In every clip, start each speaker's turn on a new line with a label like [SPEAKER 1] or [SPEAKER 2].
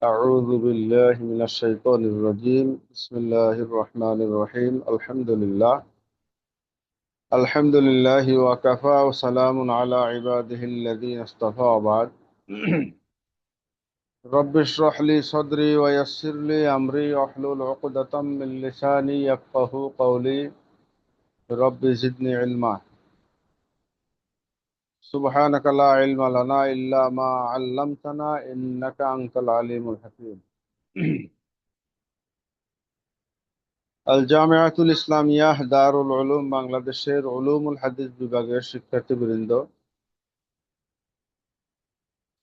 [SPEAKER 1] أعوذ بالله من الشيطان الرجيم بسم الله الرحمن الرحيم الحمد لله وكفى وسلام على عباده الذين اصطفى وبعد رب اشرح لي صدري ويسر لي أمري واحلل عقدة من لساني يفقه قولي رب زدني علما سبحانك لا علم لنا إلا ما علمتنا إنك أنت العليم الحكيم আল জামিআতুল ইসলামিয়াহ দারুল উলুম বাংলাদেশের উলুমুল হাদিস বিভাগের শিক্ষার্থীবৃন্দ,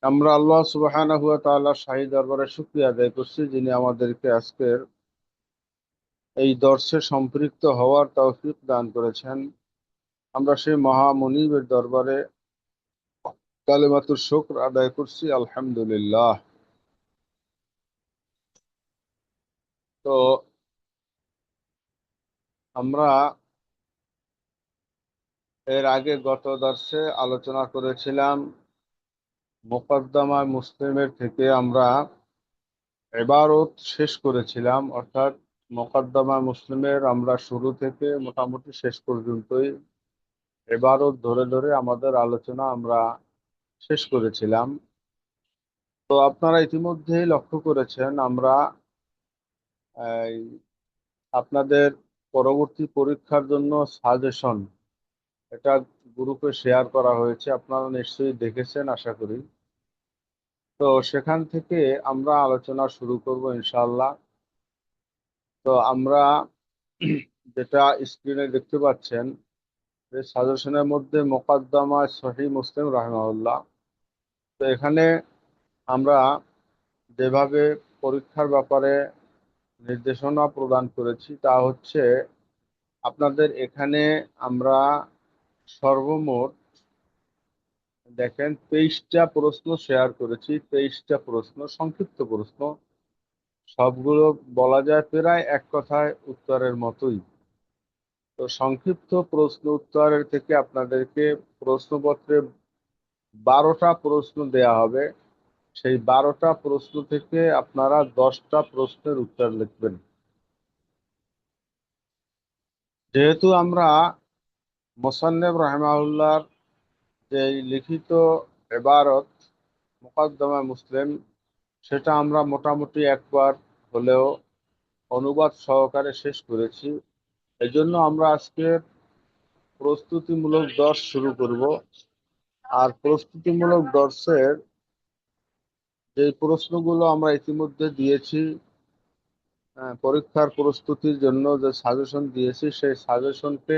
[SPEAKER 1] আমরা আল্লাহ সুবহানাহু ওয়া তাআলার শাহী দরবারে শুকরিয়া আদায় করছি, যিনি আমাদেরকে আজকের এই দর্শে সম্পৃক্ত হওয়ার তৌফিক দান করেছেন। আমরা সেই মহামনিবের দরবারে কালিমাতুশ শুকর আদায় করছি, আলহামদুলিল্লাহ। তো আমরা এর আগে গত দর্শে আলোচনা করেছিলাম মুকদ্দমা মুসলিমের থেকে আমরা ইবারত শেষ করেছিলাম, অর্থাৎ মুকদ্দমা মুসলিমের আমরা শুরু থেকে মোটামুটি শেষ পর্যন্তই ইবারত ধরে ধরে আমাদের আলোচনা আমরা শেষ করেছিলাম। তো আপনারা ইতিমধ্যেই লক্ষ্য করেছেন আমরা এই, আপনাদের পরবর্তী পরীক্ষার জন্য সাজেশন এটা গ্রুপে শেয়ার করা হয়েছে, আপনারা নিশ্চয়ই দেখেছেন আশা করি। তো সেখান থেকে আমরা আলোচনা শুরু করব ইনশাআল্লাহ। তো আমরা যেটা স্ক্রিনে দেখতে পাচ্ছেন, এই সাজেশনের মধ্যে মোকদ্দমা সহিহ মুসলিম রাহিমাহুল্লাহ। তো এখানে আমরা যেভাবে পরীক্ষার ব্যাপারে নির্দেশনা প্রদান করেছি তা হচ্ছে, আপনাদের এখানে আমরা সর্বমোট দেখেন 23টা প্রশ্ন শেয়ার করেছি। 23টা প্রশ্ন, সংক্ষিপ্ত প্রশ্ন, সবগুলো বলা যায় প্রায় এক কথায় উত্তরের মতোই। তো সংক্ষিপ্ত প্রশ্ন উত্তরের থেকে আপনাদেরকে প্রশ্নপত্রে 12টা প্রশ্ন দেয়া হবে। সেই 12টা প্রশ্ন থেকে আপনারা 10টা প্রশ্নের উত্তর লিখবেন। যেহেতু আমরা মোসান্নেফ রাহিমাহুল্লাহর যে লিখিত ইবারত মুকদ্দমা মুসলিম, সেটা আমরা মোটামুটি একবার হলেও অনুবাদ সহকারে শেষ করেছি। এজন্য আমরা আজকে প্রস্তুতিমূলক দর্স শুরু করব। আর প্রস্তুতিমূলক দর্সের যে প্রশ্নগুলো আমরা ইতিমধ্যে দিয়েছি, পরীক্ষার প্রস্তুতির জন্য যে সাজেশন দিয়েছি, সেই সাজেশনকে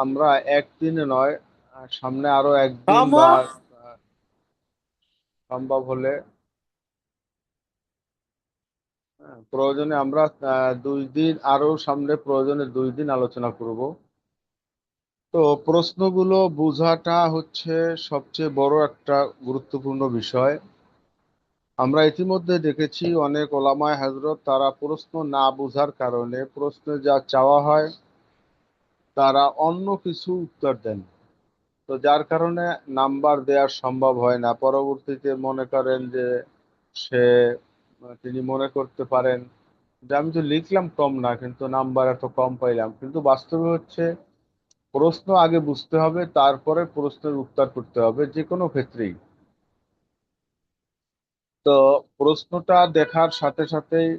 [SPEAKER 1] আমরা একদিনে নয়, সামনে আরো একদিন বা সম্ভব হলে প্রয়োজনে আমরা 2 দিন, আরো সামনে প্রয়োজনে 2 দিন আলোচনা করব। তো প্রশ্নগুলো বোঝাটা হচ্ছে সবচেয়ে বড় একটা গুরুত্বপূর্ণ বিষয়। আমরা ইতিমধ্যে দেখেছি অনেক ওলামায়ে হযরত তারা প্রশ্ন না বোঝার কারণে প্রশ্নে যা চাওয়া হয় তারা অন্য কিছু উত্তর দেন। তো যার কারণে নাম্বার দেওয়া সম্ভব হয় না। পরবর্তীতে মনে করেন যে সে তিনি মনে করতে পারেন যে আমি তো লিখলাম কম না, কিন্তু নাম্বার এত কম পাইলাম। কিন্তু বাস্তবে হচ্ছে প্রশ্ন আগে বুঝতে হবে, তারপরে প্রশ্নের উত্তর করতে হবে যে কোনো ক্ষেত্রেই। তো প্রশ্নটা দেখার সাথে সাথেই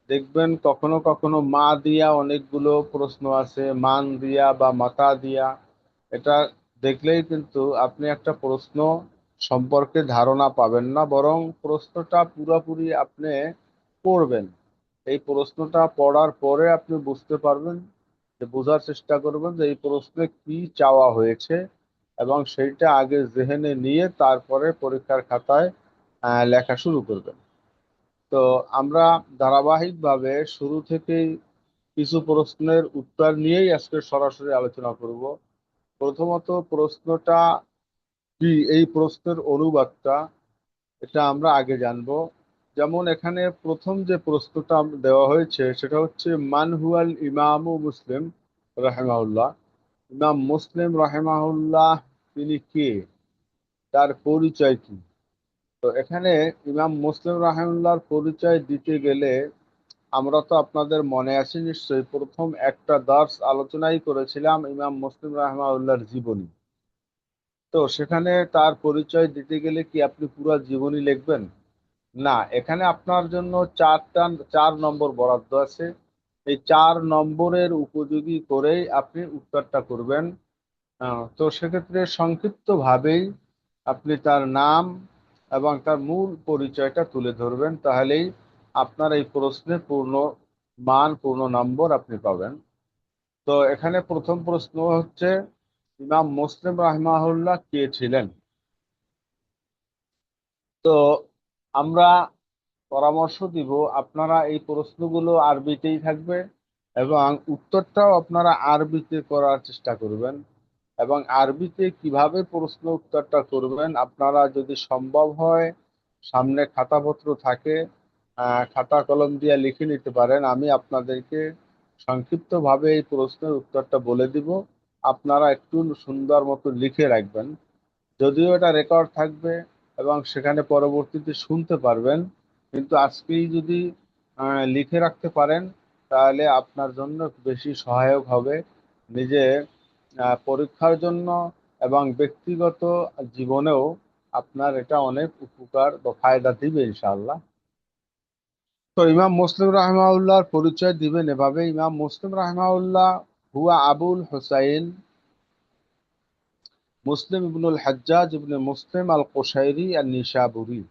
[SPEAKER 1] দেখবেন কখনো কখনো মা দিয়া অনেকগুলো প্রশ্ন আছে, মান দিয়া বা মাতা দিয়া। এটা দেখলেই কিন্তু আপনি একটা প্রশ্ন সম্পর্কে ধারণা পাবেন না, বরং প্রশ্নটা পুরোপুরি আপনি পড়বেন। এই প্রশ্নটা পড়ার পরে আপনি বুঝতে পারবেন, যে বোঝার চেষ্টা করবেন যে এই প্রশ্নে কি চাওয়া হয়েছে, এবং সেইটা আগে জেহেনে নিয়ে তারপরে পরীক্ষার খাতায় লেখা শুরু করবেন। তো আমরা ধারাবাহিকভাবে শুরু থেকেই কিছু প্রশ্নের উত্তর নিয়েই আজকে সরাসরি আলোচনা করব। প্রথমত প্রশ্নটা কি, এই প্রশ্নের অনুবাদটা এটা আমরা আগে জানব। যেমন এখানে প্রথম যে প্রশ্নটা দেওয়া হয়েছে সেটা হচ্ছে মান হুয়াল ইমামু মুসলিম রাহিমাহুল্লাহ। ইমাম মুসলিম রাহিমাহুল্লাহ তিনি কে, তার পরিচয় কি। তো এখানে ইমাম মুসলিম রাহিমাহুল্লাহর পরিচয় দিতে গেলে আমরা তো আপনাদের মনে আছে নিশ্চয়ই প্রথম একটা দার্স আলোচনাই করেছিলাম ইমাম মুসলিম রাহিমাহুল্লাহর জীবনী। তো সেখানে তার পরিচয় দিতে গেলে কি আপনি পুরো জীবনী লিখবেন? না, এখানে আপনার জন্য 4 নম্বর বরাদ্দ আছে। এই 4 নম্বরের উপযোগী করেই আপনি উত্তরটা করবেন। তো সেক্ষেত্রে সংক্ষিপ্ত ভাবেই আপনি তার নাম এবং তার মূল পরিচয়টা তুলে ধরবেন, তাহলেই আপনার এই প্রশ্নে পূর্ণ নম্বর আপনি পাবেন। তো এখানে প্রথম প্রশ্ন হচ্ছে, ইমাম মুসলিম রাহিমাহুল্লাহ কে ছিলেন? তো আমরা পরামর্শ দিব, আপনারা এই প্রশ্নগুলো আরবিতেই থাকবে এবং উত্তরটাও আপনারা আরবিতে করার চেষ্টা করবেন। এবং আরবিতে কিভাবে প্রশ্ন উত্তরটা করবেন, আপনারা যদি সম্ভব হয় সামনে খাতাপত্র থাকে, খাতা কলম দিয়ে লিখে নিতে পারেন। আমি আপনাদেরকে সংক্ষিপ্তভাবে এই প্রশ্নের উত্তরটা বলে দিব, আপনারা একটু সুন্দর মতো লিখে রাখবেন। যদিও এটা রেকর্ড থাকবে এবং সেখানে পরবর্তীতে শুনতে পারবেন, কিন্তু আজকেই যদি লিখে রাখতে পারেন তাহলে আপনার জন্য বেশি সহায়ক হবে, নিজে পরীক্ষার জন্য এবং ব্যক্তিগত জীবনেও আপনার এটা অনেক উপকার বা ফায়দা দিবে ইনশাআল্লাহ। তো ইমাম মুসলিম রাহিমাহুল্লাহর পরিচয় দিবেন এভাবে, ইমাম মুসলিম রাহিমাহুল্লাহ হুয়া আবুল হুসাইন মুসলিম ইবনুল হাজ্জাজ ইবনে মুসলিম আল কোশাইরি আর নিশাবুরি।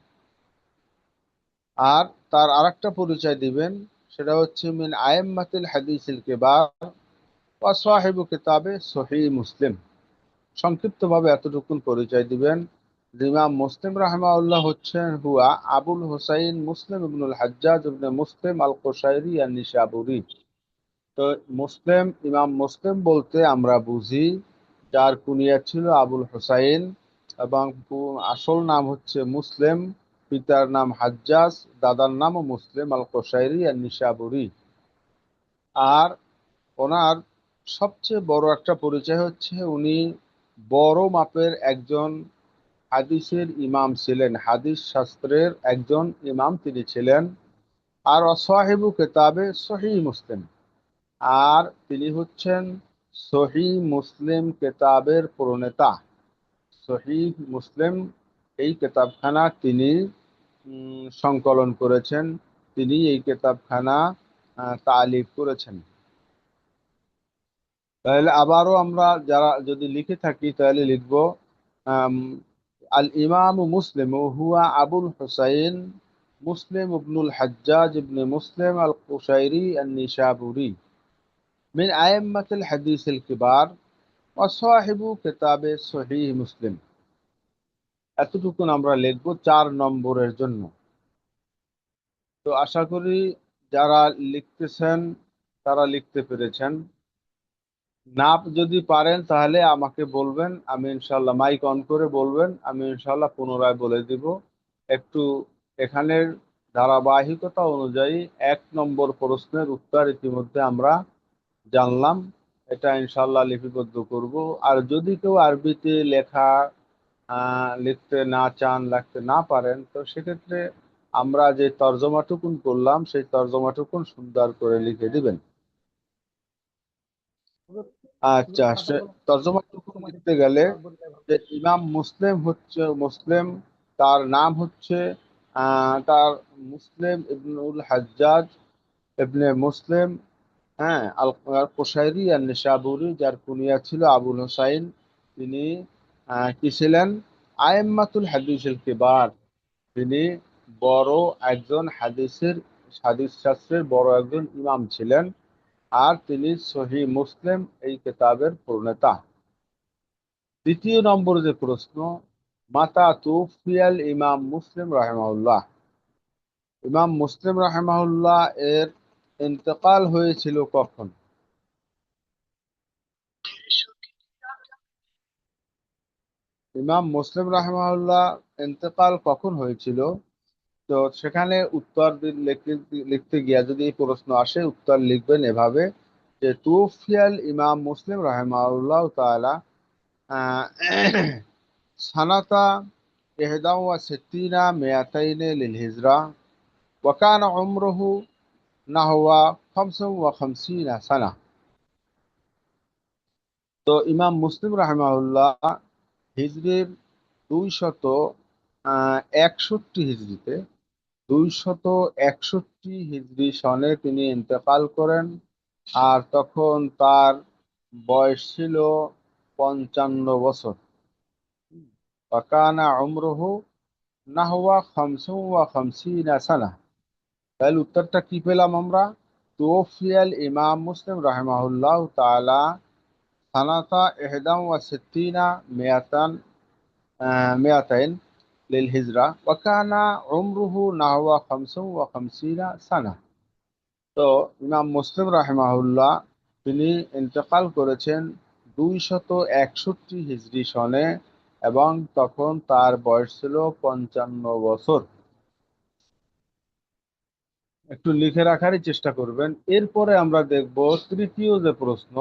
[SPEAKER 1] আর তার আরেকটা পরিচয় দিবেন, সেটা হচ্ছে মিন আইম্মাতিল হাদিসিল কিবার ওয়া সাহিবু কিতাবে সহিহ মুসলিম। সংক্ষিপ্তভাবে এতটুকুন পরিচয় দিবেন যে ইমাম মুসলিম রাহিমাহুল্লাহ হচ্ছেন হুয়া আবুল হুসাইন মুসলিম ইবনুল হাজ্জাজ ইবনে মুসলিম আল কোশাইরি আর নিশাবুরি। তো ইমাম মুসলিম বলতে আমরা বুঝি যার কুনিয়া ছিল আবুল হুসাইন এবং আসল নাম হচ্ছে মুসলিম, পিতার নাম হাজ্জাজ, দাদার নামও মুসলিম আল কোশাইরি আর নিশাবুরি। আর ওনার সবচেয়ে বড় একটা পরিচয় হচ্ছে উনি বড় মাপের একজন হাদিসের ইমাম ছিলেন, হাদিস শাস্ত্রের একজন ইমাম তিনি ছিলেন। আর অসাহিবু কেতাবে সহিহ মুসলিম, আর তিনি হচ্ছেন সহিহ মুসলিম কেতাবের প্রণেতা। সহিহ মুসলিম এই কেতাবখানা তিনি সংকলন করেছেন, তিনি এই কেতাবখানা তালিফ করেছেন। তাহলে আবারও আমরা যারা যদি লিখে থাকি তাহলে লিখব, আম, আল ইমাম মুসলিম হুয়া আবুল হুসাইন মুসলিম ইবনুল হাজ্জাজ ইবনে মুসলিম আল কুশাইরি আন নিশাবুরি মিন আইম্মাতিল হাদিসিল কিবার ওয়া সাহিবু কিতাবে সহিহ মুসলিম। এতটুকুন আমরা লিখব 4 নম্বরের জন্য। তো আশা করি যারা লিখতেছেন তারা লিখতে পেরেছেন। না যদি পারেন তাহলে আমাকে বলবেন, আমি ইনশাল্লাহ মাইক অন করে বলবেন, আমি ইনশাল্লাহ পুনরায় বলে দিব। একটু এখানের ধারাবাহিকতা অনুযায়ী 1 নম্বর প্রশ্নের উত্তর ইতিমধ্যে আমরা জানলাম, এটা ইনশাল্লাহ লিপিবদ্ধ করব। আর যদি কেউ আরবিতে লেখা লিখতে না চান, লিখতে না পারেন, তো সেক্ষেত্রে আমরা যে তর্জমাটুকুন করলাম সেই তর্জমাটুকুন সুন্দর করে লিখে দিবেন। আচ্ছা, তর্জমাটুকুন লিখতে গেলে যে ইমাম মুসলিম হচ্ছে মুসলিম, তার নাম হচ্ছে তার মুসলিম ইবনুল হাজ্জাজ ইবনে মুসলিম, হ্যাঁ, আল কোশাইরি আর নিশাবুরি, যার কুনিয়া ছিল আবুল হোসাইন। তিনি কি ছিলেন? আইম্মাতুল হাদিসিল কিবার, তিনি বড় একজন হাদিস শাস্ত্রের বড় একজন ইমাম ছিলেন। আর তিনি সহিহ মুসলিম এই কিতাবের প্রণেতা। 2 নম্বর যে প্রশ্ন, মাতা তুফিয়াল ইমাম মুসলিম রাহিমাহুল্লাহ, ইমাম মুসলিম রাহিমাহুল্লাহ এর ইন্তেকাল হয়েছিল কখন? ইমাম মুসলিম রাহিমাহুল্লাহ ইন্তেকাল কখন হয়েছিল? তো সেখানে উত্তর লিখতে গিয়া যদি এই প্রশ্ন আসে, উত্তর লিখবেন এভাবে যে তুফিয়াল ইমাম মুসলিম রাহিমাহুল্লাহ তাআলা আহ, সানাতা 61 مئتين للهجرة وكان عمره نحو 55 سنة। তো ইমাম মুসলিম রাহিমাহুল্লাহ হিজরির 261 হিজরিতে 261 হিজরি সনে তিনি ইন্তেকাল করেন। আর তখন তার বয়স ছিল 55 বছর। ওয়াকানা উমরুহু নাহওয়া খামসুন ওয়া খামসিনা সানা। তাহলে উত্তরটা কি পেলাম আমরা? তুওফিয়াল ইমাম মুসলিম রাহিমাহুল্লাহ তাআলা সানাতা ইহদাম ওয়া সিত্তিনা মিয়াতান মিয়াতাইন লিল হিজরা ওয়া কানা উমরুহু নাহওয়া খামসুন ওয়া খামসিনা সানা। তো ইমাম মুসলিম রাহিমাহুল্লাহ তিনি ইন্তেকাল করেছেন 261 হিজরি সনে, এবং তখন তার বয়স ছিল 55 বছর। একটু লিখে রাখারই চেষ্টা করবেন। এরপরে আমরা দেখব তৃতীয় যে প্রশ্ন,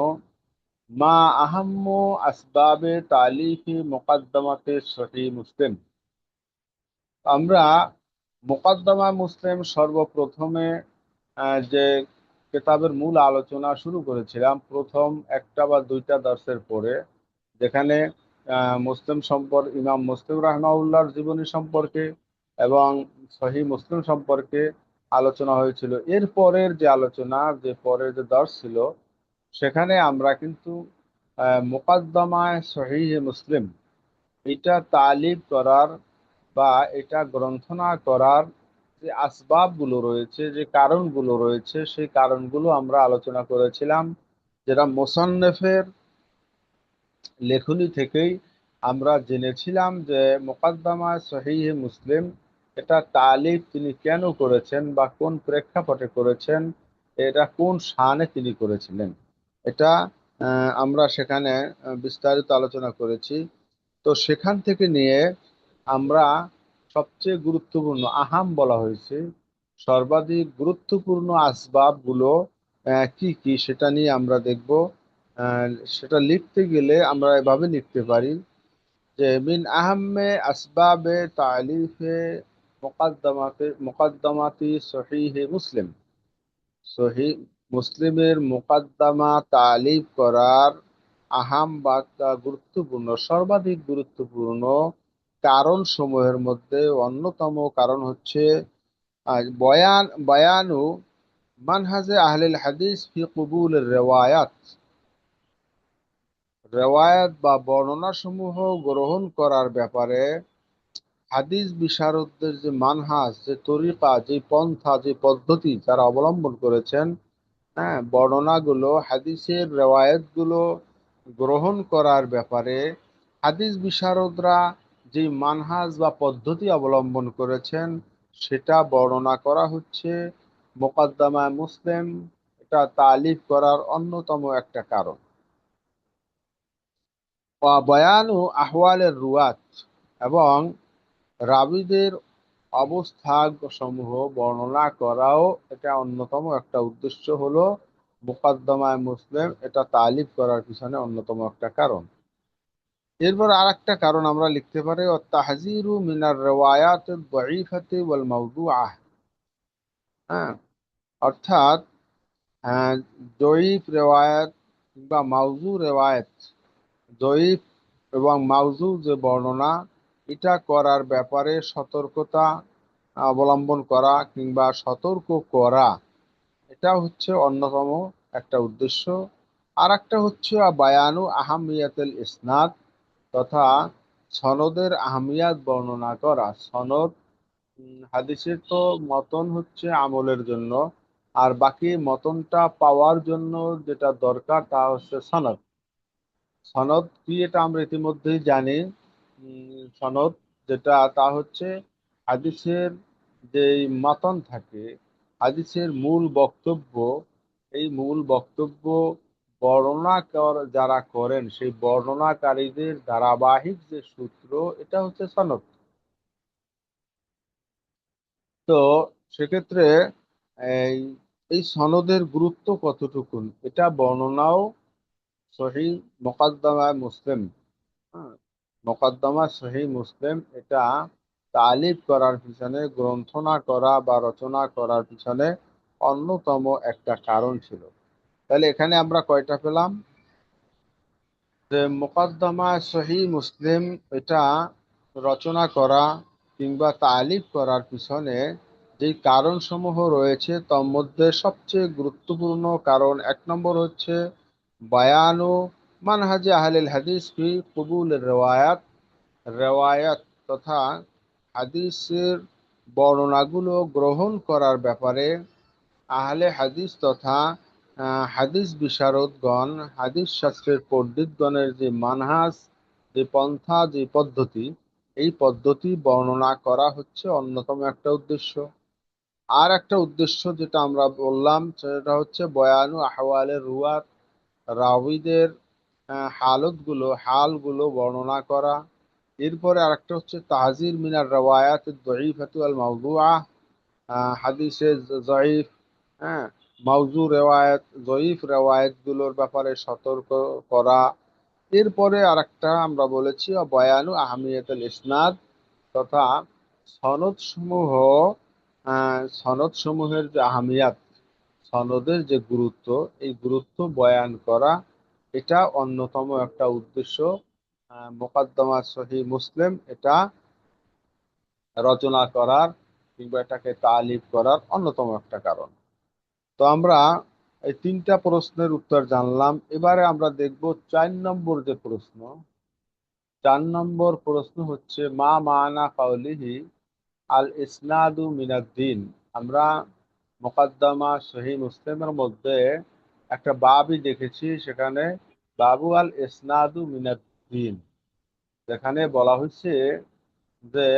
[SPEAKER 1] মা আহাম্মু আসবাবে তালিফি মুকাদ্দামাতে সহিহ মুসলিম। আমরা মুকাদ্দামা মুসলিম সর্বপ্রথমে যে কিতাবের মূল আলোচনা শুরু করেছিলাম প্রথম একটা বা দুইটা দর্শের পরে, যেখানে ইমাম মুসলিম রাহমাহুল্লাহর জীবনী সম্পর্কে এবং সহিহ মুসলিম সম্পর্কে আলোচনা হয়েছিল। এর পরের যে আলোচনা, যে পরের যে দর্শ ছিল, সেখানে আমরা কিন্তু মুকাদ্দমায়ে সহিহ মুসলিম এটা তালিফ করার বা এটা গ্রন্থনা করার যে আসবাবগুলো রয়েছে, যে কারণগুলো রয়েছে, সেই কারণগুলো আমরা আলোচনা করেছিলাম, যেটা মোসান্নেফের লেখনী থেকেই আমরা জেনেছিলাম যে মুকাদ্দমা সহিহ মুসলিম এটা তালিফ তিনি কেন করেছেন বা কোন প্রেক্ষাপটে করেছেন, এটা কোন শানে তিনি করেছিলেন, এটা আমরা সেখানে বিস্তারিত আলোচনা করেছি। তো সেখান থেকে নিয়ে আমরা সবচেয়ে গুরুত্বপূর্ণ আহাম বলা হয়েছে, সর্বাধিক গুরুত্বপূর্ণ আসবাবগুলো কি কি সেটা নিয়ে আমরা দেখব। আহ, সেটা লিখতে গেলে আমরা এভাবে লিখতে পারি যে মিন আহাম্মে আসবাবে তালিফে মুকাদ্দামাতি সহিহ মুসলিম। সহিহ মুসলিমের মুকাদ্দামা তালিফ করার আহাম বা গুরুত্বপূর্ণ, সর্বাধিক গুরুত্বপূর্ণ কারণ সমূহের মধ্যে অন্যতম কারণ হচ্ছে বয়ানু মানহাজে আহলিল হাদিস ফি কবুলের রেওয়ায়াত। রেওয়ায়াত বা বর্ণনা সমূহ গ্রহণ করার ব্যাপারে হাদিস বিশারদদের যে মানহাজ, যে তরিকা, যে পন্থা, যে পদ্ধতি যারা অবলম্বন করেছেন, হ্যাঁ, বর্ণনাগুলো, হাদিসের রেওয়ায়াতগুলো গ্রহণ করার ব্যাপারে হাদিস বিশারদরা যে মানহাজ বা পদ্ধতি অবলম্বন করেছেন, সেটা বর্ণনা করা হচ্ছে মুকাদ্দামায়ে মুসলিম এটা তালিফ করার অন্যতম একটা কারণ। বয়ানু আহওয়ালের রুয়াত, এবং রাবীদের অবস্থা সমূহ বর্ণনা করাও এটা অন্যতম একটা উদ্দেশ্য, হলো মুকাদ্দমায়ে মুসলিম এটা তালিফ করার পিছনে অন্যতম একটা কারণ। এরপর আর একটা কারণ আমরা লিখতে পারি তাহজিরু মিনার রিওয়ায়াত দাঈফাতি ওয়াল মাওদুআহ। হ্যাঁ, অর্থাৎ জয়ীফ রেওয়ায়াত বা মাউজু রেওয়ায়াত, জয়ীফ এবং মাউজু যে বর্ণনা, এটা করার ব্যাপারে সতর্কতা অবলম্বন করা কিংবা সতর্ক করা, এটা হচ্ছে অন্যতম একটা উদ্দেশ্য। আর একটা হচ্ছে বায়ানু আহামিয়াতুল ইসনাদ, তথা সনদের আহমিয়াত বর্ণনা করা। সনদ, হাদিসের তো মতন হচ্ছে আমলের জন্য, আর বাকি মতনটা পাওয়ার জন্য যেটা দরকার তা হচ্ছে সনদ। সনদ কি এটা আমরা ইতিমধ্যেই জানি। সনদ যেটা, তা হচ্ছে হাদিসের যে মাতন থাকে, হাদিসের মূল বক্তব্য, এই মূল বক্তব্য বর্ণনা যারা করেন সেই বর্ণনাকারীদের ধারাবাহিক যে সূত্র, এটা হচ্ছে সনদ। তো সেক্ষেত্রে এই এই সনদের গুরুত্ব কতটুকু, এটা বর্ণনাও সহিহ মুকাদ্দামায়ে মুসলিম, হ্যাঁ, মোকদ্দমা সহিহ মুসলিম এটা তালিফ করার পিছনে, গ্রন্থনা করা বা রচনা করার পিছনে অন্যতম একটা কারণ ছিল। তাহলে এখানে আমরা কয়টা পেলাম? যে মোকদ্দমা সহিহ মুসলিম এটা রচনা করা কিংবা তালিফ করার পিছনে যে কারণসমূহ রয়েছে তার মধ্যে সবচেয়ে গুরুত্বপূর্ণ কারণ এক নম্বর হচ্ছে বায়ানু মানহাজে আহলিল হাদিস ফি কবুল রেওয়ায়াত, রেওয়ায়াত তথা হাদিসের বর্ণনাগুলো গ্রহণ করার ব্যাপারে আহলে হাদিস তথা হাদিস বিশারদগণ, হাদিস শাস্ত্রের পণ্ডিতগণের যে মানহাজ, যে পন্থা, যে পদ্ধতি, এই পদ্ধতি বর্ণনা করা হচ্ছে অন্যতম একটা উদ্দেশ্য। আর একটা উদ্দেশ্য যেটা আমরা বললাম সেটা হচ্ছে বয়ানু আহওয়ালের রুয়াত, রাউীদের হালগুলো বর্ণনা করা। এরপরে আরেকটা হচ্ছে তাহজির মিনার রওয়ায়াত দঈফাতু আল মাওদুআ, হাদিসে জয়ীফ, হ্যাঁ, মাউজু রেওয়ায়ত, জয়ীফ রেওয়ায়ত গুলোর ব্যাপারে সতর্ক করা। এরপরে আরেকটা আমরা বলেছি বয়ানু আহমিয়াতুল ইসনাদ তথা সনদ সমূহ, সনদ সমূহের যে আহমিয়াত, সনদের যে গুরুত্ব, এই গুরুত্ব বয়ান করা, এটা অন্যতম একটা উদ্দেশ্য মোকদ্দমা সহিহ মুসলিম এটা রচনা করার কিংবা এটাকে তালিফ করার অন্যতম একটা কারণ। তো আমরা এই তিনটা প্রশ্নের উত্তর জানলাম। এবারে আমরা দেখব 4 নম্বর যে প্রশ্ন। 4 নম্বর প্রশ্ন হচ্ছে মা মানা কাউলিহি আল ইসনাদু মিনাদ্দিন। আমরা মোকদ্দমা সহিহ মুসলিমের মধ্যে একটা বাবই দেখেছি, সেখানে বাবু আল ইসনাদু মিনাদ্দিন, যেখানে বলা হয়েছে যে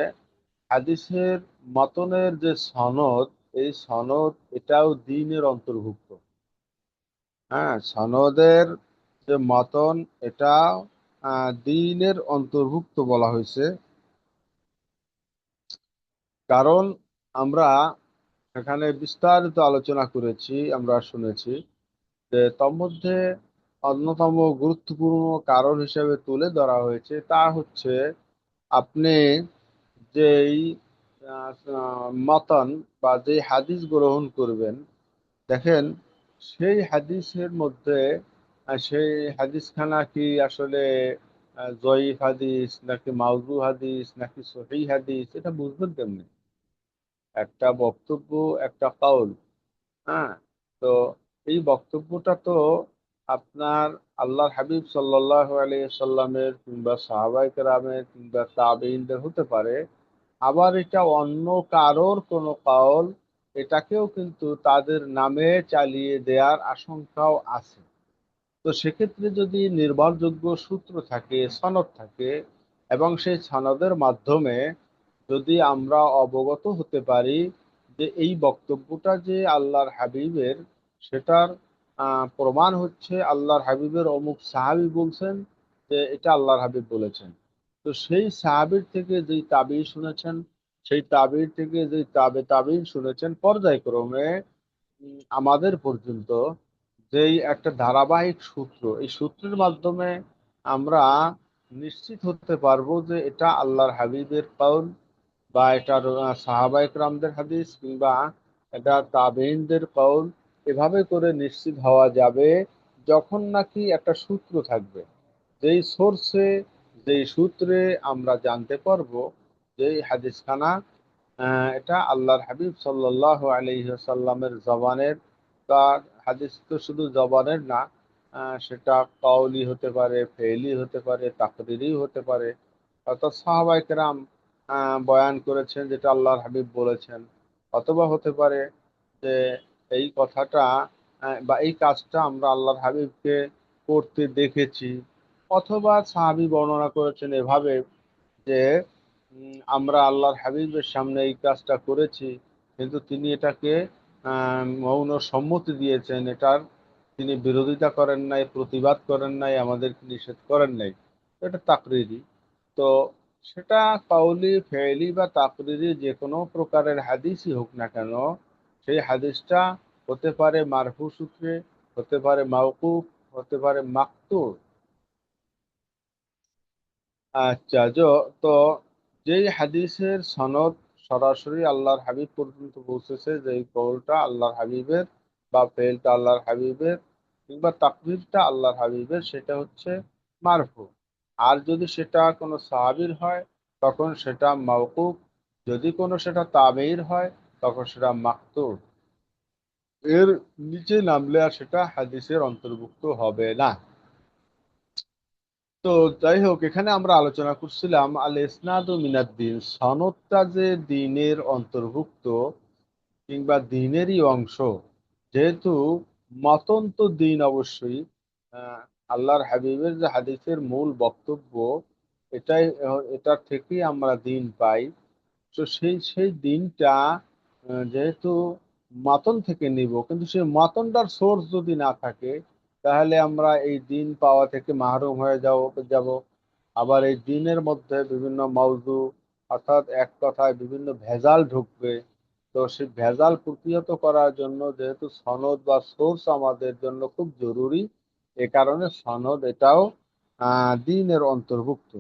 [SPEAKER 1] হাদিসের মতনের যে সনদ, এই সনদ এটাও দ্বীনের অন্তর্ভুক্ত। হ্যাঁ, সনদের যে মতন এটা দ্বীনের অন্তর্ভুক্ত বলা হয়েছে। কারণ আমরা এখানে বিস্তারিত আলোচনা করেছি, আমরা শুনেছি যে তন্মধ্যে অন্যতম গুরুত্বপূর্ণ কারণ হিসেবে তুলে ধরা হয়েছে তা হচ্ছে আপনি যেই মতন বা যে হাদিস গ্রহণ করবেন, দেখেন সেই হাদিসের মধ্যে সেই হাদিসখানা কি আসলে জয়ীফ হাদিস নাকি মাউজু হাদিস নাকি সহিহ হাদিস, এটা বুঝবেন কেমনি? একটা বক্তব্য, একটা কাউল, হ্যাঁ, তো এই বক্তব্যটা তো আপনার আল্লাহর হাবিব সাল্লাল্লাহু আলাইহি সাল্লামের কিংবা সাহাবায়ে কেরামের কিংবা তাবেঈনদের হতে পারে, আবার এটা অন্য কারোর কোনো কাউল, এটাকেও কিন্তু তাদের নামে চালিয়ে দেওয়ার আশঙ্কাও আছে। তো সেক্ষেত্রে যদি নির্ভরযোগ্য সূত্র থাকে, সনদ থাকে, এবং সেই সনদের মাধ্যমে যদি আমরা অবগত হতে পারি যে এই বক্তব্যটা যে আল্লাহর হাবিবের, সেটার প্রমাণ হচ্ছে আল্লাহর হাবিবের অমুক সাহাবী বলছেন যে এটা আল্লাহর হাবিব বলেছেন, তো সেই সাহাবীর থেকে যেই তাবি শুনেছেন, সেই তাবির থেকে যেই তাবিন শুনেছেন, পর্যায়ক্রমে আমাদের পর্যন্ত যেই একটা ধারাবাহিক সূত্র, এই সূত্রের মাধ্যমে আমরা নিশ্চিত হতে পারবো যে এটা আল্লাহর হাবিবের কাউল বা এটা সাহাবায়ে কেরামদের হাদিস কিংবা এটা তাবেঈনদের কাউল। এভাবে করে নিশ্চিত হওয়া যাবে যখন নাকি একটা সূত্র থাকবে, যেই সোর্সে, যেই সূত্রে আমরা জানতে পারবো যে এই হাদিসখানা এটা আল্লাহর হাবিব সাল্লাল্লাহু আলাইহি ওয়াসাল্লামের জবানের। তার হাদিস তো শুধু জবানের না, সেটা কাউলি হতে পারে, ফেইলি হতে পারে, তাকরিরি হতে পারে, অর্থাৎ সাহাবায়ে কেরাম বয়ান করেছেন যেটা আল্লাহর হাবিব বলেছেন, অথবা হতে পারে যে এই কথাটা বা এই কাজটা আমরা আল্লাহর হাবিবকে করতে দেখেছি, অথবা সাহাবী বর্ণনা করেছেন এভাবে যে আমরা আল্লাহর হাবিবের সামনে এই কাজটা করেছি, কিন্তু তিনি এটাকে মৌন সম্মতি দিয়েছেন, এটার তিনি বিরোধিতা করেন নাই, প্রতিবাদ করেন নাই, আমাদেরকে নিষেধ করেন নাই। এটা তাকরিরি। তো সেটা কাউলি, ফেইলি বা তাকরিরি যে কোনো প্রকারের হাদিসই হোক না কেন, সেই হাদিসটা হতে পারে মারফু সূত্রে, হতে পারে মাওকুফ, হতে পারে মাকতু। আচ্ছা, তো যেই হাদিসের সনদ সরাসরি আল্লাহর হাবিব পর্যন্ত পৌঁছেছে, যেই কওলটা আল্লাহর হাবিবের বা ফেলটা আল্লাহর হাবিবের কিংবা তাকরীরটা আল্লাহর হাবিবের, সেটা হচ্ছে মারফু। আর যদি সেটা কোনো সাহাবীর হয় তখন সেটা মাওকুফ, যদি কোনো সেটা তাবেঈর হয় তখন সেটা মাকতু। এর নিচে নামলে আর সেটা হাদিসের অন্তর্ভুক্ত হবে না। তো যাই হোক, এখানে আমরা আলোচনা করছিলাম আল ইসনাদু মিনাদ্দিন, সনদটা যে দ্বীনের অন্তর্ভুক্ত কিংবা দ্বীনেরই অংশ। যেহেতু মতন তো দ্বীন অবশ্যই, আহ, আল্লাহর হাবিবের যে হাদিসের মূল বক্তব্য, এটাই এটার থেকেই আমরা দ্বীন পাই। তো সেই দিনটা যেহেতু মাতন থেকে নিব, কিন্তু সেই মাতনটার সোর্স যদি না থাকে, তাহলে আমরা এই দিন পাওয়া থেকে মাহরুম হয়ে যাব। আবার এই দিনের মধ্যে বিভিন্ন মাউজু, অর্থাৎ এক কথায় বিভিন্ন ভেজাল ঢুকবে। তো সেই ভেজাল প্রতিহত করার জন্য যেহেতু সনদ বা সোর্স আমাদের জন্য খুব জরুরি, এ কারণে সনদ এটাও দিনের অন্তর্ভুক্ত।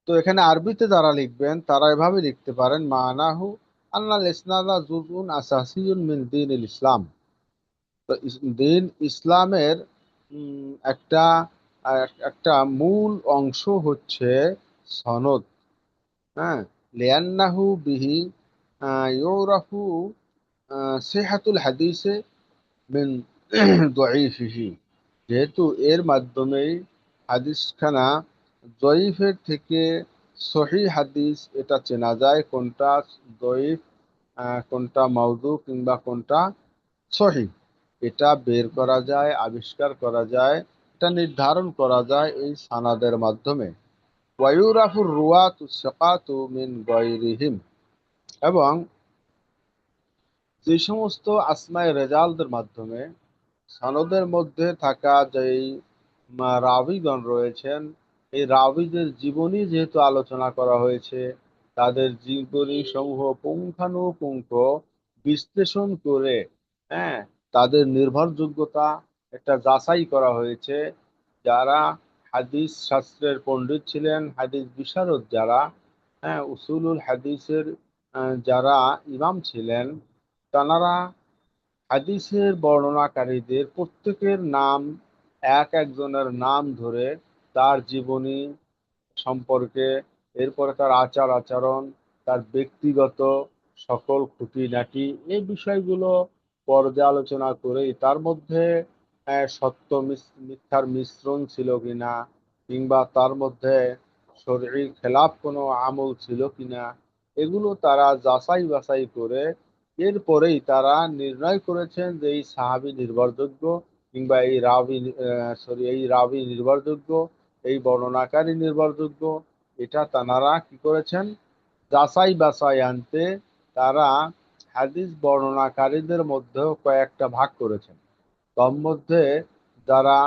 [SPEAKER 1] তো এখানে আরবিতে যারা লিখবেন তারা এভাবে লিখতে পারেন, মানাহু আন্নাল ইসনাদা জুজউন আসাসিয়ুন মিন দীনিল ইসলাম। তো দিন ইসলামের একটা একটা মূল অংশ হচ্ছে সনদ। হ্যাঁ, লিয়ান্নাহু বিহি ইউরাফু সিহাতুল হাদিসে মিন দঈফিহি। যেহেতু এর মাধ্যমেই হাদিসখানা জয়ীফের থেকে সহি হাদিস এটা চেনা যায়, কোনটা জয়ীফ, কোনটা মাউদু কিংবা কোনটা সহি। এটা বের করা যায়, আবিষ্কার করা যায়, এটা নির্ধারণ করা যায় এই সানাদের মাধ্যমে। ওয়ায়ুরাফুর রুয়াতু সিকাতু মিন গায়রিহিম। এবং যে সমস্ত আসমায়ে রেজালদের মাধ্যমে সনদের মধ্যে থাকা যেই রাবিগণ রয়েছেন, এই রাবিদের জীবনী যেহেতু আলোচনা করা হয়েছে, তাদের জীবনী সমূহ পুঙ্খানুপুঙ্খ বিশ্লেষণ করে, হ্যাঁ, তাদের নির্ভরযোগ্যতা একটা যাচাই করা হয়েছে। যারা হাদিস শাস্ত্রের পণ্ডিত ছিলেন, হাদিস বিশারদ যারা, হ্যাঁ, উসুলুল হাদিসের যারা ইমাম ছিলেন, তানারা হাদিসের বর্ণনাকারীদের প্রত্যেকের নাম, এক একজনের নাম ধরে তার জীবনী সম্পর্কে, এরপরে তার আচার আচরণ, তার ব্যক্তিগত সকল খুঁটিনাটি, এই বিষয়গুলো পর্যালোচনা করেই তার মধ্যে সত্য মিথ্যার মিশ্রণ ছিল কিনা, কিংবা তার মধ্যে শরীর খেলাফ কোনো আমল ছিল কিনা, এগুলো তারা যাচাই বাছাই করে এরপরেই তারা নির্ণয় করেছেন যে এই সাহাবী নির্ভরযোগ্য, কিংবা এই রাবি নির্ভরযোগ্য, এই বর্ণনাকারী নির্ভরযোগ্য। এটা তানারা কি করেছেন, যাচাই বাছাই আনতে তারা হাদিস বর্ণনাকারীদের মধ্যেও কয়েকটা ভাগ করেছেন। তন্মধ্যে মধ্যে যারা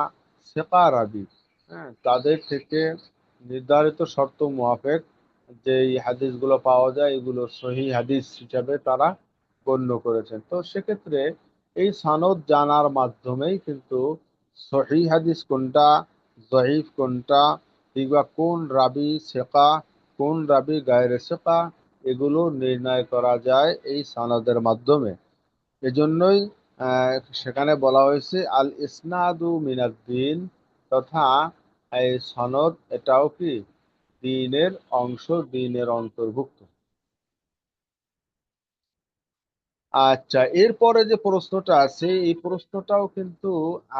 [SPEAKER 1] সেকা রাবি, হ্যাঁ, তাদের থেকে নির্ধারিত শর্ত মোয়াফেক যে এই হাদিসগুলো পাওয়া যায়, এগুলো সহি হাদিস হিসাবে তারা গণ্য করেছেন। তো সেক্ষেত্রে এই সনদ জানার মাধ্যমেই কিন্তু সহি হাদিস কোনটা, জয়ীফ কোনটা, কিংবা কোন রাবি সেকা, কোন রাবি গায়রে সেকা, এগুলো নির্ণয় করা যায় এই সনদের মাধ্যমে। এজন্যই সেখানে বলা হয়েছে আল ইসনাদু মিনাদ্দিন, তথা এই সনদ এটাও কি দ্বীনের অংশ, দ্বীনের অন্তর্ভুক্ত। আচ্ছা, এরপরে যে প্রশ্নটা আছে এই প্রশ্নটাও কিন্তু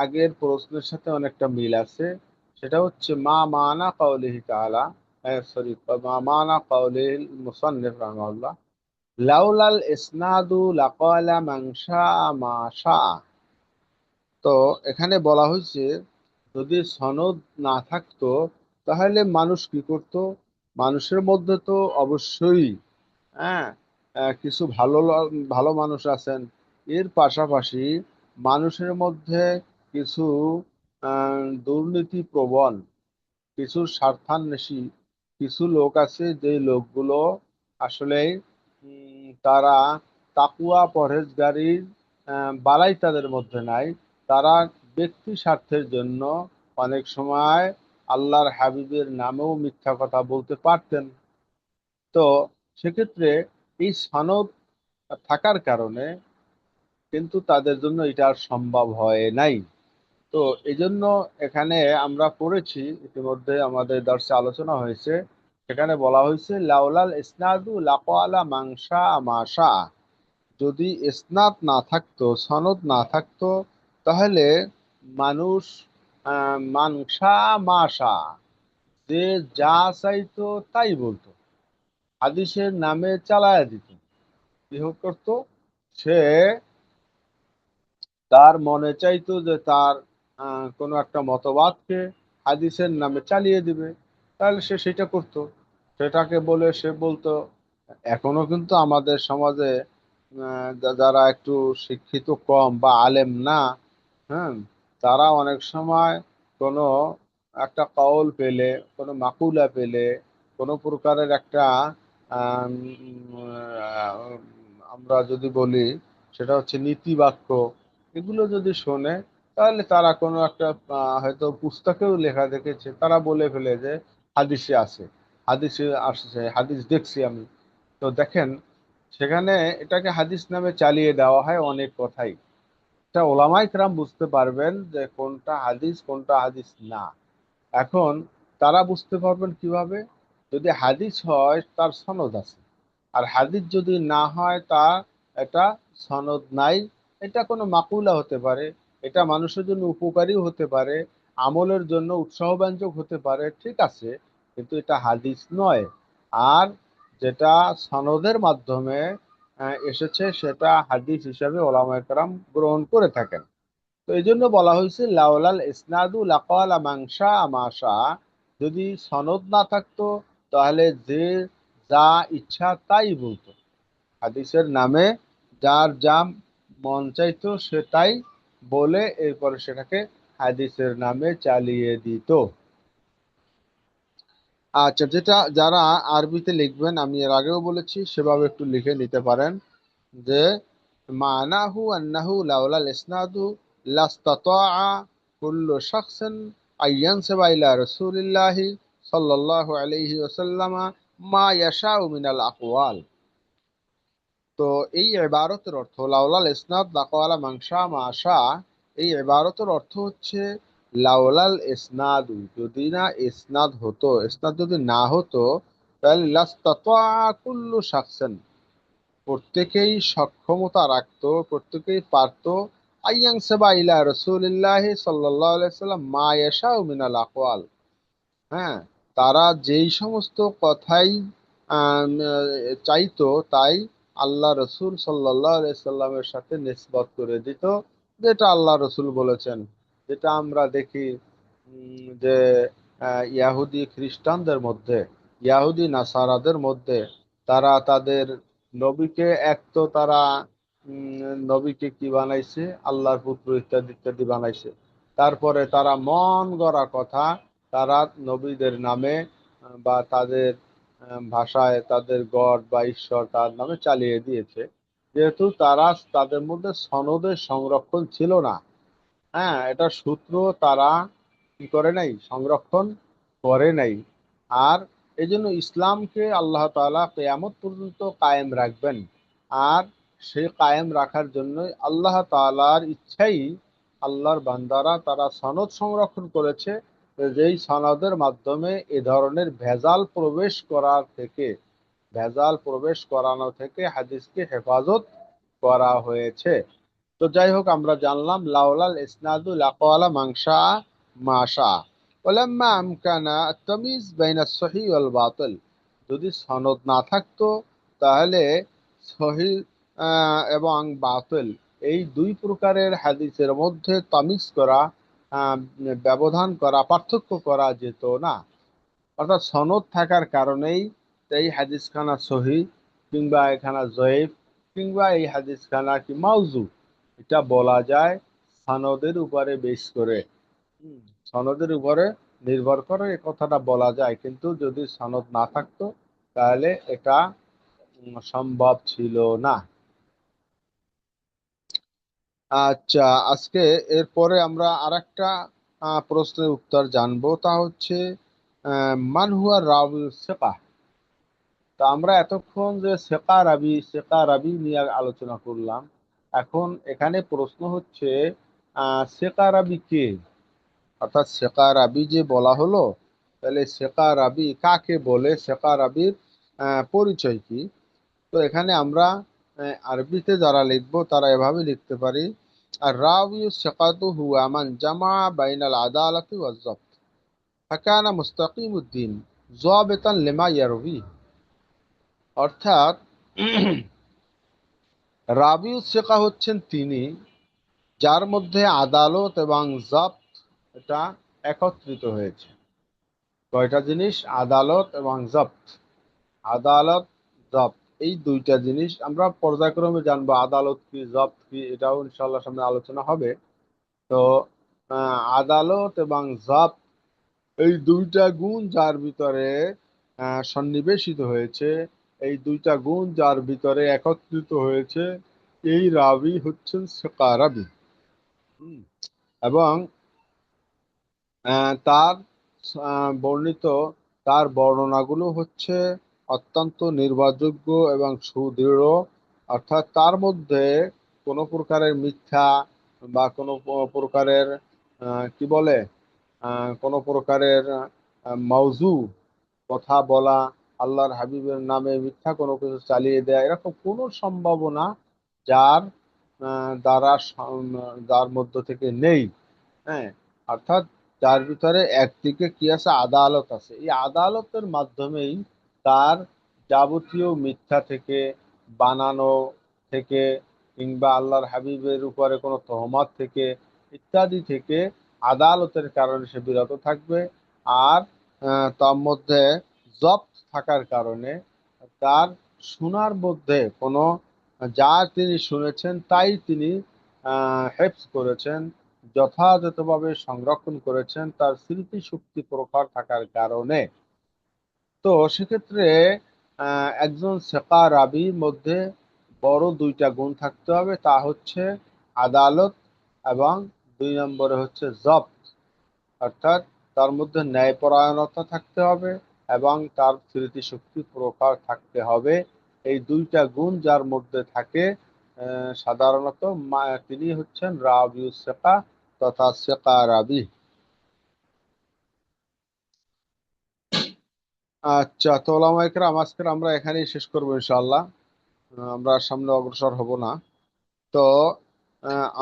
[SPEAKER 1] আগের প্রশ্নের সাথে অনেকটা মিল আছে। সেটা হচ্ছে মা মানা কাউলিহি তাআলা, সরি, মা মানা কাউলিল মুসান্নিফ রাহিমাহুল্লাহ, লাউলাল ইসনাদু লাকালা মান শাআ মা শাআ। তো এখানে বলা হয়েছে যদি সনদ না থাকতো তাহলে মানুষ কি করত। মানুষের মধ্যে তো অবশ্যই, হ্যাঁ, কিছু ভালো মানুষ আছেন। এর পাশাপাশি মানুষের মধ্যে কিছু দুর্নীতি প্রবণ, কিছু স্বার্থান্বেষী কিছু লোক আছে, যে লোকগুলো আসলে তারা তাকুয়া পরহেজগারির বালাই তাদের মধ্যে নাই। তারা ব্যক্তি স্বার্থের জন্য অনেক সময় আল্লাহর হাবিবের নামেও মিথ্যা কথা বলতে পারতেন। তো সেক্ষেত্রে এই সনদ থাকার কারণে কিন্তু তাদের জন্য এটা আর সম্ভব হয় নাই। তো এই জন্য এখানে আমরা পড়েছি, ইতিমধ্যে আমাদের দর্শে আলোচনা হয়েছে, সেখানে বলা হয়েছে লাউলাল ইসনাদু লাকালা মাংসা মাশা। যদি ইসনাদ না থাকতো, সনদ না থাকতো, তাহলে মানুষ মাংসা মাশা, যে যা চাইতো তাই বলতো, হাদিসের নামে চালায়া দিত। কি করতো সে? তার মনে চাইতো যে তার কোনো একটা মতবাদকে হাদিসের নামে চালিয়ে দিবে, তাহলে সে সেটা করতো, সেটাকে বলে সে বলতো। এখনো কিন্তু আমাদের সমাজে যারা একটু শিক্ষিত কম বা আলেম না, হ্যাঁ, তারা অনেক সময় কোনো একটা কাউল পেলে, কোনো মাকুলা পেলে, কোনো প্রকারের একটা আম, আহ, আমরা যদি বলি সেটা হচ্ছে নীতি বাক্য, এগুলো যদি শোনে, তাহলে তারা কোনো একটা হয়তো পুস্তকেও লেখা দেখেছে, তারা বলে ফেলে যে হাদিসে আছে, হাদিসে আসছে, হাদিস দেখছি আমি। তো দেখেন, সেখানে এটাকে হাদিস নামে চালিয়ে দেওয়া হয় অনেক কথাই। এটা ওলামায়ে কেরাম বুঝতে পারবেন যে কোনটা হাদিস কোনটা হাদিস না। এখন তারা বুঝতে পারবেন কিভাবে? যদি হাদিস হয় তার সনদ আছে, আর হাদিস যদি না হয় তা এটা সনদ নাই। এটা কোনো মাকুলা হতে পারে, এটা মানুষের জন্য উপকারীও হতে পারে, আমলের জন্য উৎসাহব্যঞ্জক হতে পারে, ঠিক আছে, কিন্তু এটা হাদিস নয়। আর যেটা সনদের মাধ্যমে এসেছে সেটা হাদিস হিসাবে ওলামায়ে কেরাম গ্রহণ করে থাকেন। তো এই জন্য বলা হয়েছে লাউলাল ইসনাদু লাকালা মাংসা আমাশা। যদি সনদ না থাকতো, তাহলে যে যা ইচ্ছা তাই বলতো, হাদিসের নামে যার যা মন চাইতো সে তাই বলে এরপরে সেটাকে হাদিসের নামে চালিয়ে দিত। আচ্ছা, যেটা যারা আরবিতে লিখবেন, আমি এর আগেও বলেছি, সেভাবে একটু লিখে নিতে পারেন যে মানাহু আন্নাহু লাউলাল ইসনাদু লাস্তাতাআ কুল্লু শাখসিন আইয়ানসিবা ইলা রাসূলিল্লাহি সাল্লাল্লাহু আলাইহি ওয়াসাল্লামা মা ইয়াশাউ মিনাল আকওয়াল। তো এই ইবারতের অর্থ লাউলাল ইসনাদ লাকাওয়ালা মাংসা মাশা, এই ইবারতের অর্থ হচ্ছে লাউলাল ইসনাদু, যদি না ইসনাদ হতো, ইসনাদ যদি না হতো, তাহলে লাস্তাতা কুল্লু শাখসিন, প্রত্যেকেই সক্ষমতা রাখতো, প্রত্যেকেই পারতো, আইয়াং সেবা ইলা রসুলিল্লাহি সাল্লাল্লাহু আলাইহি সাল্লাম মা ইয়াশাউ মিনাল আকওয়াল, হ্যাঁ, তারা যেই সমস্ত কথাই চাইতো তাই আল্লাহ রসুল সাল্লাল্লাহু আলাইহি সাল্লামের সাথে নিসবত করে দিত, যেটা আল্লাহ রসুল বলেছেন। যেটা আমরা দেখি যে ইয়াহুদি খ্রিস্টানদের মধ্যে, ইয়াহুদি নাসারাদের মধ্যে, তারা তাদের নবীকে, এক তো তারা নবীকে কি বানাইছে, আল্লাহর পুত্র ইত্যাদি ইত্যাদি বানাইছে। তারপরে তারা মন গড়া কথা তারা নবীদের নামে বা তাদের ভাষায় তাদের গড বা ঈশ্বর তার নামে চালিয়ে দিয়েছে। যেহেতু তারা, তাদের মধ্যে সনদের সংরক্ষণ ছিল না, হ্যাঁ, এটা সূত্র তারা কি করে নাই, সংরক্ষণ করে নাই। আর এই জন্য ইসলামকে আল্লাহ তাআলা কিয়ামত পর্যন্ত কায়েম রাখবেন। আর সেই কায়েম রাখার জন্য আল্লাহ তাআলার ইচ্ছাই আল্লাহর বান্দারা তারা সনদ সংরক্ষণ করেছে, যেই সনদের মাধ্যমে এ ধরনের ভেজাল প্রবেশ করার থেকে, ভেজাল প্রবেশ করানো থেকে হাদিসকে হেফাজত করা হয়েছে। তো যাই হোক, আমরা জানলাম লাউলাল ইসনাদু লাকাওয়ালা মাংসা মাশা ওয়ালাম্মা আমকানা তামিজ বাইনা সহিহ ওয়াল বাতিল। যদি সনদ না থাকতো, তাহলে সহিহ এবং বাতিল, এই দুই প্রকারের হাদিসের মধ্যে তামিজ করা, আহ, ব্যবধান করা, পার্থক্য করা যেত না। অর্থাৎ সনদ থাকার কারণেই এই হাদিসখানা সহি, কিংবা এখানা জয়ীফ, কিংবা এই হাদিসখানা কি মাউজু, এটা বলা যায় সনদের উপরে বেশ করে। হুম, সনদের উপরে নির্ভর করে এ কথাটা বলা যায়, কিন্তু যদি সনদ না থাকতো তাহলে এটা সম্ভব ছিল না। আচ্ছা, আজকে এরপরে আমরা আরেকটা প্রশ্নের উত্তর জানবো, তা হচ্ছে মান হুয়া রাবি সেকা। তা আমরা এতক্ষণ যে সেকা রাবি নিয়ে আলোচনা করলাম, এখন এখানে প্রশ্ন হচ্ছে সেকা রাবি কে? অর্থাৎ সেকা রাবি যে বলা হলো, তাহলে সেকা রাবি কাকে বলে, সেকা রাবির পরিচয় কি? তো এখানে আমরা আরবিতে যারা লিখবো তারা এভাবে লিখতে পারি: আর রাবি সেকাতু হুয়া মান জামা বাইনাল আদালতি ওয়াজ জব্ত ফাকানা মুস্তাকিমুদ্দিন যাবিতান লিমা ইয়ারবি। অর্থাৎ রাবিউস শেখা হচ্ছেন তিনি যার মধ্যে আদালত এবং জব্ত এটা একত্রিত হয়েছে। কয়টা জিনিস? আদালত এবং জব্ত। আদালত, জব্ত, এই দুইটা জিনিস আমরা পর্যায়ক্রমে জানবো। আদালত কি, জব্ত কি, এটাও ইনশাল্লাহ সামনে আলোচনা হবে। তো আদালত এবং জব্ত, এই দুইটা গুণ যার ভিতরে সন্নিবেশিত হয়েছে, এই দুইটা গুণ যার ভিতরে একত্রিত হয়েছে, এই রাবি হচ্ছেন সেকা রাবি। হুম। এবং তার বর্ণিত, তার বর্ণনাগুলো হচ্ছে অত্যন্ত নির্ভরযোগ্য এবং সুদৃঢ়। অর্থাৎ তার মধ্যে কোনো প্রকারের মিথ্যা বা কোনো প্রকারের কি বলে, কোনো প্রকারের মাউজু কথা বলা, আল্লাহর হাবিবের নামে মিথ্যা কোনো কিছু চালিয়ে দেয়া, এরকম কোনো সম্ভাবনা যার দ্বারা যার মধ্য থেকে নেই। হ্যাঁ, অর্থাৎ যার ভিতরে একদিকে কি আছে? আদালত আছে। এই আদালতের মাধ্যমেই তার যাবতীয় মিথ্যা থেকে, বানানো থেকে, কিংবা আল্লাহর হাবিবের উপরে কোনো তহমত থেকে, ইত্যাদি থেকে আদালতের কারণে সে বিরত থাকবে। আর তার মধ্যে জব্দ থাকার কারণে তার শোনার মধ্যে কোনো, যা তিনি শুনেছেন তাই তিনি হেফজ করেছেন, যথাযথভাবে সংরক্ষণ করেছেন তার স্মৃতি শক্তি প্রখর থাকার কারণে। তো সেক্ষেত্রে একজন সেকা রাবির মধ্যে বড় দুইটা গুণ থাকতে হবে, তা হচ্ছে আদালত এবং দুই নম্বরে হচ্ছে জব্ত। অর্থাৎ তার মধ্যে ন্যায়পরায়ণতা থাকতে হবে এবং তার স্মৃতিশক্তি প্রখর থাকতে হবে। এই দুইটা গুণ যার মধ্যে থাকে, সাধারণত তিনি হচ্ছেন রাবিউস সেকা তথা সেকা রাবি। আচ্ছা, তো ওলামা ইকরাম, আজকের আমরা এখানেই শেষ করবো ইনশাআল্লাহ। আমরা আর সামনে অগ্রসর হব না। তো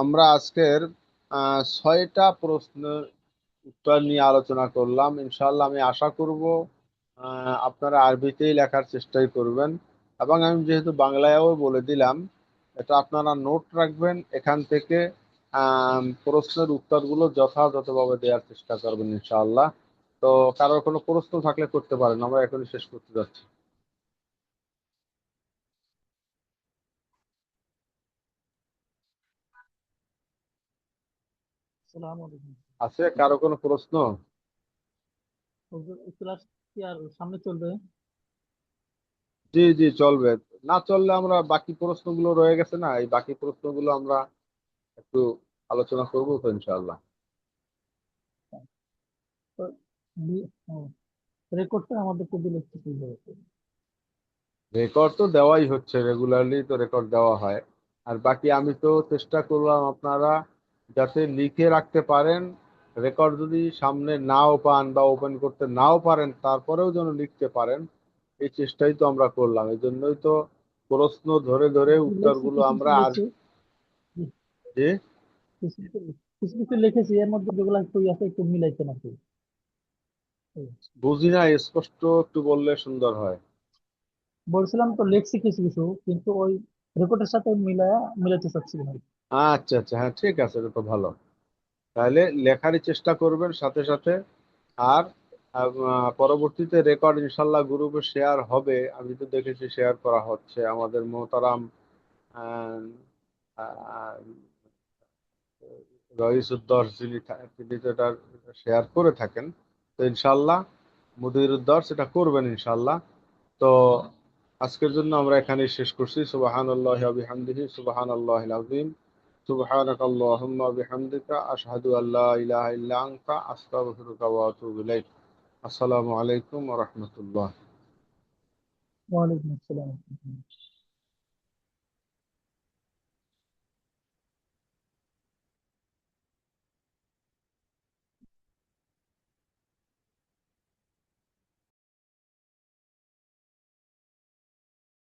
[SPEAKER 1] আমরা আজকের 6টা প্রশ্নের উত্তর নিয়ে আলোচনা করলাম। ইনশাআল্লাহ আমি আশা করব আপনারা আরবিতেই লেখার চেষ্টাই করবেন। এবং আমি যেহেতু বাংলায়ও বলে দিলাম, এটা আপনারা নোট রাখবেন। এখান থেকে প্রশ্নের উত্তরগুলো যথাযথভাবে দেওয়ার চেষ্টা করবেন ইনশাআল্লাহ। তো কারোর কোনো প্রশ্ন থাকলে করতে পারেন, আমরা এখনই শেষ করতে যাচ্ছি।
[SPEAKER 2] আসসালামু আলাইকুম।
[SPEAKER 1] আছে কারো কোনো প্রশ্ন?
[SPEAKER 2] হুজুর, এই ক্লাস কি আর সামনে চলবে?
[SPEAKER 1] জি জি, চলবে। না চললে আমরা বাকি প্রশ্নগুলো রয়ে গেছে না, এই বাকি প্রশ্নগুলো আমরা একটু আলোচনা করবো তো ইনশাআল্লাহ।
[SPEAKER 2] তো রেকর্ডটা আমাদেরকে দিলে একটু সুবিধা হতো।
[SPEAKER 1] রেকর্ড তো দেওয়াই হচ্ছে, রেগুলারলি তো রেকর্ড দেওয়া হয়। আর বাকি আমি তো চেষ্টা করলাম আপনারা যাতে লিখে রাখতে পারেন। রেকর্ড যদি সামনে নাও পান বা ওপেন করতে নাও পারেন, তারপরেও যেন লিখতে পারেন, এই চেষ্টাই তো আমরা করলাম। এই জন্যই তো প্রশ্ন ধরে ধরে
[SPEAKER 2] লেখছি,
[SPEAKER 1] উত্তরগুলো
[SPEAKER 2] কিছু কিছু
[SPEAKER 1] আমরা আর
[SPEAKER 2] লেখছি,
[SPEAKER 1] যে
[SPEAKER 2] কিছু কিছু কিছু কিছু লিখেছি, এর মধ্যে যেগুলো একটু আছে একটু মিলাইতে নাকি।
[SPEAKER 1] বুঝি না, স্পষ্ট একটু বললে সুন্দর হয়।
[SPEAKER 2] বলছিলাম তো লেখছি কিছু কিছু, কিন্তু ওই রেকর্ডের সাথে মিলাইতে চাচ্ছিলাম আর কি।
[SPEAKER 1] আচ্ছা আচ্ছা, হ্যাঁ ঠিক আছে, এটা তো ভালো। তাহলে লেখারই চেষ্টা করবেন সাথে সাথে। আর পরবর্তীতে রেকর্ড ইনশাল্লাহ গ্রুপে শেয়ার হবে। আমি তো দেখেছি শেয়ার করা হচ্ছে। আমাদের মোহতারাম আহ, আহ, রইসুদ্দর্শ যিনি তিনি তো এটা শেয়ার করে থাকেন। তো ইনশাল্লাহ মুদিরুদ্দর্শ এটা করবেন ইনশাল্লাহ। তো আজকের জন্য আমরা এখানেই শেষ করছি। সুবহানাল্লাহি ওয়া বিহামদিহি, সুবহানাল্লাহিল আযীম। সুবহানাক আল্লাহুম্মা বিহামদিকা আশহাদু আল্লা ইলাহা ইল্লা আনতা আস্তাগফিরুকা ওয়া আতুবু ইলাইক। আসসালামু আলাইকুম ওয়া রাহমাতুল্লাহ।
[SPEAKER 2] ওয়ালাইকুম আসসালাম।